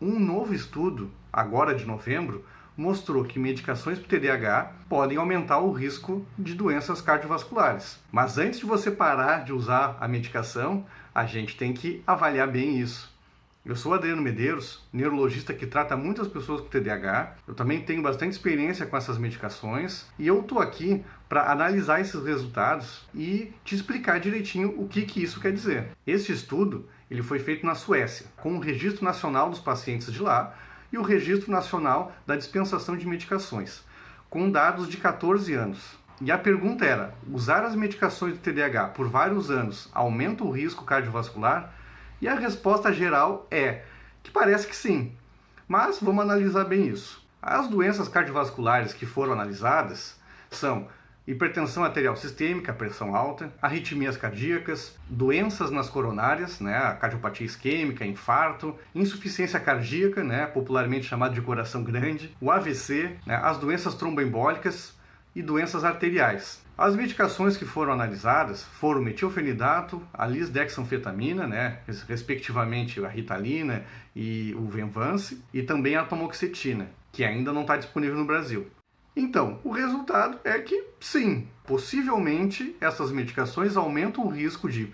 Um novo estudo, agora de novembro, mostrou que medicações para o TDAH podem aumentar o risco de doenças cardiovasculares. Mas antes de você parar de usar a medicação, a gente tem que avaliar bem isso. Eu sou Adriano Medeiros, neurologista que trata muitas pessoas com TDAH. Eu também tenho bastante experiência com essas medicações e eu estou aqui para analisar esses resultados e te explicar direitinho o que isso quer dizer. Este estudo ele foi feito na Suécia, com o Registro Nacional dos Pacientes de lá e o Registro Nacional da Dispensação de Medicações, com dados de 14 anos. E a pergunta era, usar as medicações do TDAH por vários anos aumenta o risco cardiovascular? E a resposta geral é que parece que sim, mas vamos analisar bem isso. As doenças cardiovasculares que foram analisadas são hipertensão arterial sistêmica, pressão alta, arritmias cardíacas, doenças nas coronárias, a cardiopatia isquêmica, infarto, insuficiência cardíaca, popularmente chamado de coração grande, o AVC, as doenças tromboembólicas e doenças arteriais. As medicações que foram analisadas foram o metilfenidato, a lisdexanfetamina, respectivamente a Ritalina e o Venvance, e também a atomoxetina, que ainda não está disponível no Brasil. Então, o resultado é que sim, possivelmente essas medicações aumentam o risco de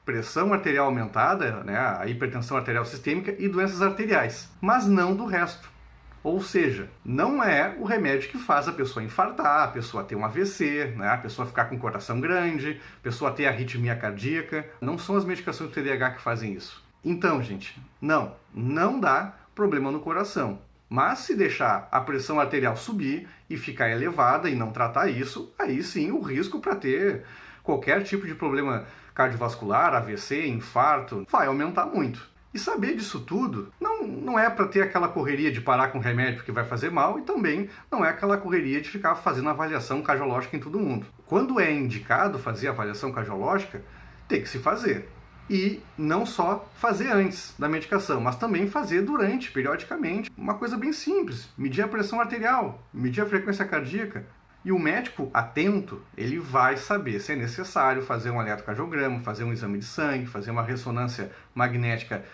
pressão arterial aumentada, a hipertensão arterial sistêmica e doenças arteriais, mas não do resto. Ou seja, não é o remédio que faz a pessoa infartar, a pessoa ter um AVC, a pessoa ficar com o coração grande, a pessoa ter arritmia cardíaca. Não são as medicações do TDAH que fazem isso. Então, gente, não dá problema no coração. Mas se deixar a pressão arterial subir e ficar elevada e não tratar isso, aí sim o risco para ter qualquer tipo de problema cardiovascular, AVC, infarto, vai aumentar muito. E saber disso tudo não é para ter aquela correria de parar com o remédio porque vai fazer mal e também não é aquela correria de ficar fazendo avaliação cardiológica em todo mundo. Quando é indicado fazer avaliação cardiológica, tem que se fazer. E não só fazer antes da medicação, mas também fazer durante, periodicamente. Uma coisa bem simples, medir a pressão arterial, medir a frequência cardíaca. E o médico atento, ele vai saber se é necessário fazer um eletrocardiograma, fazer um exame de sangue, fazer uma ressonância magnética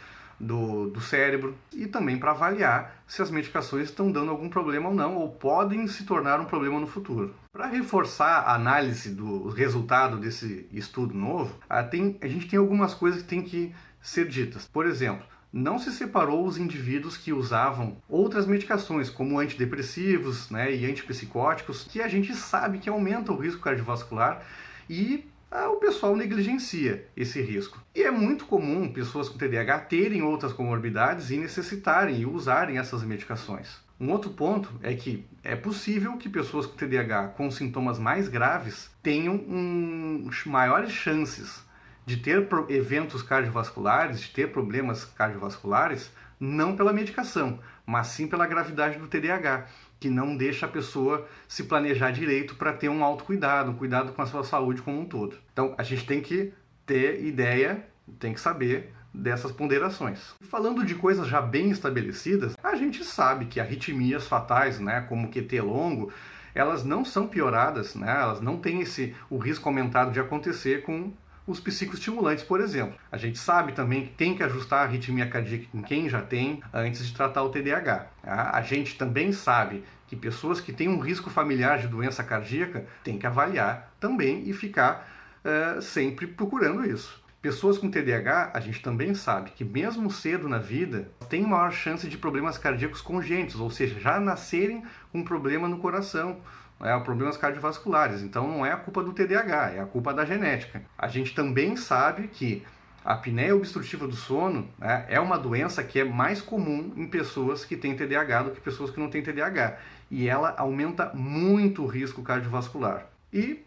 do cérebro e também para avaliar se as medicações estão dando algum problema ou não, ou podem se tornar um problema no futuro. Para reforçar a análise do resultado desse estudo novo, a gente tem algumas coisas que têm que ser ditas. Por exemplo, não se separou os indivíduos que usavam outras medicações, como antidepressivos e antipsicóticos, que a gente sabe que aumentam o risco cardiovascular e o pessoal negligencia esse risco. E é muito comum pessoas com TDAH terem outras comorbidades e necessitarem e usarem essas medicações. Um outro ponto é que é possível que pessoas com TDAH com sintomas mais graves tenham maiores chances de ter eventos cardiovasculares, de ter problemas cardiovasculares, não pela medicação, mas sim pela gravidade do TDAH, que não deixa a pessoa se planejar direito para ter um autocuidado, um cuidado com a sua saúde como um todo. Então, a gente tem que ter ideia, tem que saber dessas ponderações. Falando de coisas já bem estabelecidas, a gente sabe que arritmias fatais, como QT longo, elas não são pioradas, elas não têm o risco aumentado de acontecer com os psicoestimulantes, por exemplo. A gente sabe também que tem que ajustar a arritmia cardíaca em quem já tem antes de tratar o TDAH. A gente também sabe que pessoas que têm um risco familiar de doença cardíaca tem que avaliar também e ficar sempre procurando isso. Pessoas com TDAH, a gente também sabe que mesmo cedo na vida, tem maior chance de problemas cardíacos congênitos, ou seja, já nascerem com um problema no coração, problemas cardiovasculares. Então não é a culpa do TDAH, é a culpa da genética. A gente também sabe que a apneia obstrutiva do sono é uma doença que é mais comum em pessoas que têm TDAH do que pessoas que não têm TDAH. E ela aumenta muito o risco cardiovascular. E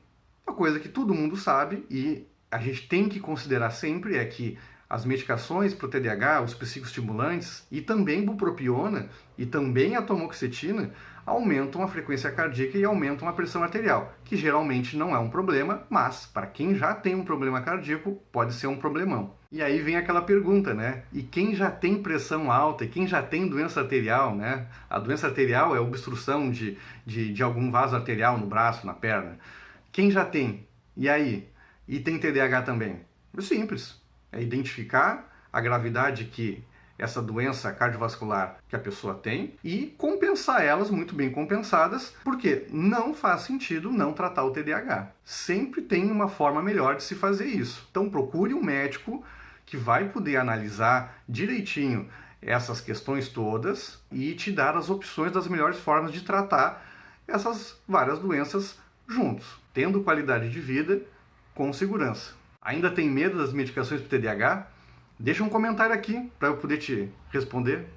uma coisa que todo mundo sabe e a gente tem que considerar sempre é que as medicações para o TDAH, os psicoestimulantes e também bupropiona e também a atomoxetina aumentam a frequência cardíaca e aumentam a pressão arterial, que geralmente não é um problema, mas para quem já tem um problema cardíaco pode ser um problemão. E aí vem aquela pergunta, E quem já tem pressão alta e quem já tem doença arterial, A doença arterial é obstrução de algum vaso arterial no braço, na perna. Quem já tem? E aí? E tem TDAH também? É simples. É identificar a gravidade que essa doença cardiovascular que a pessoa tem e compensar elas muito bem compensadas, porque não faz sentido não tratar o TDAH. Sempre tem uma forma melhor de se fazer isso. Então procure um médico que vai poder analisar direitinho essas questões todas e te dar as opções das melhores formas de tratar essas várias doenças juntos, tendo qualidade de vida com segurança. Ainda tem medo das medicações para o TDAH? Deixa um comentário aqui para eu poder te responder.